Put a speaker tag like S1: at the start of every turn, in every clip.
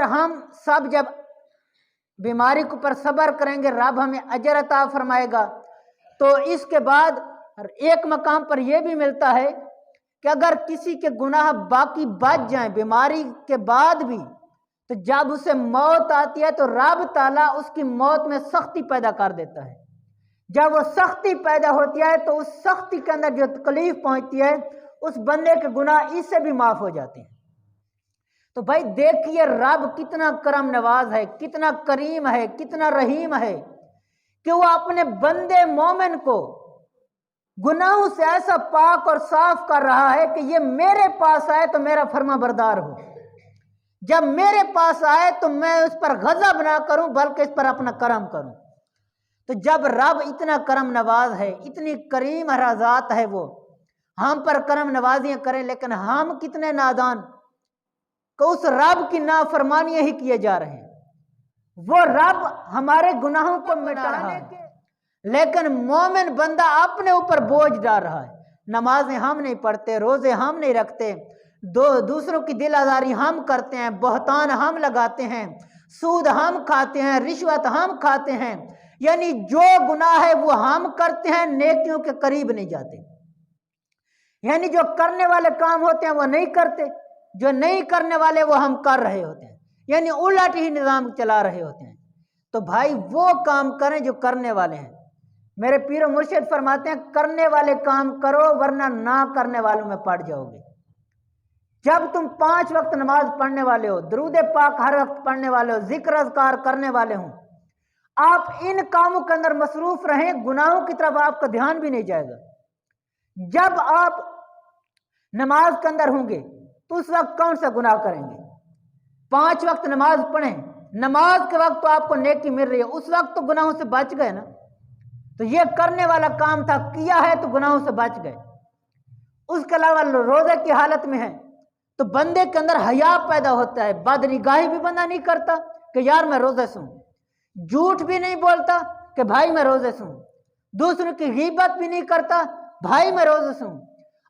S1: ہم سب جب بیماری کے اوپر صبر کریں گے رب ہمیں اجر عطا فرمائے گا۔ تو اس کے بعد ایک مقام پر یہ بھی ملتا ہے کہ اگر کسی کے گناہ باقی بچ جائیں بیماری کے بعد بھی، تو جب اسے موت آتی ہے تو رب تعالیٰ اس کی موت میں سختی پیدا کر دیتا ہے۔ جب وہ سختی پیدا ہوتی ہے تو اس سختی کے اندر جو تکلیف پہنچتی ہے اس بندے کے گناہ اس سے بھی معاف ہو جاتے ہیں۔ تو بھائی دیکھیے رب کتنا کرم نواز ہے، کتنا کریم ہے، کتنا رحیم ہے کہ وہ اپنے بندے مومن کو گناہوں سے ایسا پاک اور صاف کر رہا ہے کہ یہ میرے پاس آئے تو میرا فرما بردار ہو، جب میرے پاس آئے تو میں اس پر غضب نہ کروں بلکہ اس پر اپنا کرم کروں۔ تو جب رب اتنا کرم نواز ہے، اتنی کریم ذات ہے، وہ ہم پر کرم نوازیاں کریں، لیکن ہم کتنے نادان کہ اس رب کی نافرمانیاں ہی کیے جا رہے ہیں۔ وہ رب ہمارے گناہوں کو مٹا رہا ہے لیکن مومن بندہ اپنے اوپر بوجھ ڈال رہا ہے۔ نمازیں ہم نہیں پڑھتے، روزے ہم نہیں رکھتے، دوسروں کی دل آزاری ہم کرتے ہیں، بہتان ہم لگاتے ہیں، سود ہم کھاتے ہیں، رشوت ہم کھاتے ہیں، یعنی جو گناہ ہے وہ ہم کرتے ہیں، نیکیوں کے قریب نہیں جاتے۔ یعنی جو کرنے والے کام ہوتے ہیں وہ نہیں کرتے، جو نہیں کرنے والے وہ ہم کر رہے ہوتے ہیں، یعنی الٹ ہی نظام چلا رہے ہوتے ہیں۔ تو بھائی وہ کام کریں جو کرنے والے ہیں۔ میرے پیر و مرشد فرماتے ہیں کرنے والے کام کرو ورنہ نہ کرنے والوں میں پڑ جاؤ گے۔ جب تم 5 وقت نماز پڑھنے والے ہو، درود پاک ہر وقت پڑھنے والے ہو، ذکر اذکار کرنے والے ہوں، آپ ان کاموں کے اندر مصروف رہیں، گناہوں کی طرف آپ کا دھیان بھی نہیں جائے گا۔ جب آپ نماز کے اندر ہوں گے تو اس وقت کون سا گناہ کریں گے؟ 5 وقت نماز پڑھیں، نماز کے وقت تو آپ کو نیکی مل رہی ہے، اس وقت تو گناہوں سے بچ گئے نا۔ تو یہ کرنے والا کام تھا، کیا ہے تو گناہوں سے بچ گئے۔ اس کے علاوہ روزے کی حالت میں ہے تو بندے کے اندر حیا پیدا ہوتا ہے، بدنگاہی بھی بندہ نہیں کرتا کہ یار میں روزے سوں، جھوٹ بھی نہیں بولتا کہ بھائی میں روزے سوں، دوسروں کی غیبت بھی نہیں کرتا بھائی میں روزے سوں،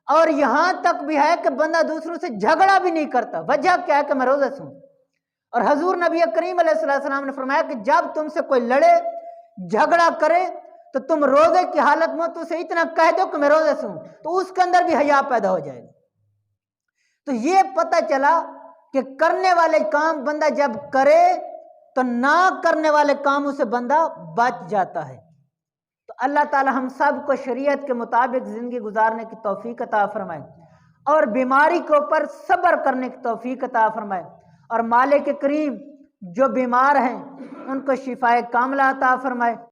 S1: اور یہاں تک بھی ہے کہ بندہ دوسروں سے جھگڑا بھی نہیں کرتا، وجہ کیا ہے کہ میں روزے سوں۔ اور حضور نبی کریم علیہ السلام نے فرمایا کہ جب تم سے کوئی لڑے جھگڑا کرے تو تم روزے کی حالت میں تو اسے اتنا کہہ دو کہ میں روزے سوں، تو اس کے اندر بھی حیا پیدا ہو جائے گا۔ تو یہ پتہ چلا کہ کرنے والے کام بندہ جب کرے تو نہ کرنے والے کاموں سے بندہ بچ جاتا ہے۔ تو اللہ تعالی ہم سب کو شریعت کے مطابق زندگی گزارنے کی توفیق عطا فرمائے اور بیماری کے اوپر صبر کرنے کی توفیق عطا فرمائے، اور مالک کریم جو بیمار ہیں ان کو شفائے کاملہ عطا فرمائے۔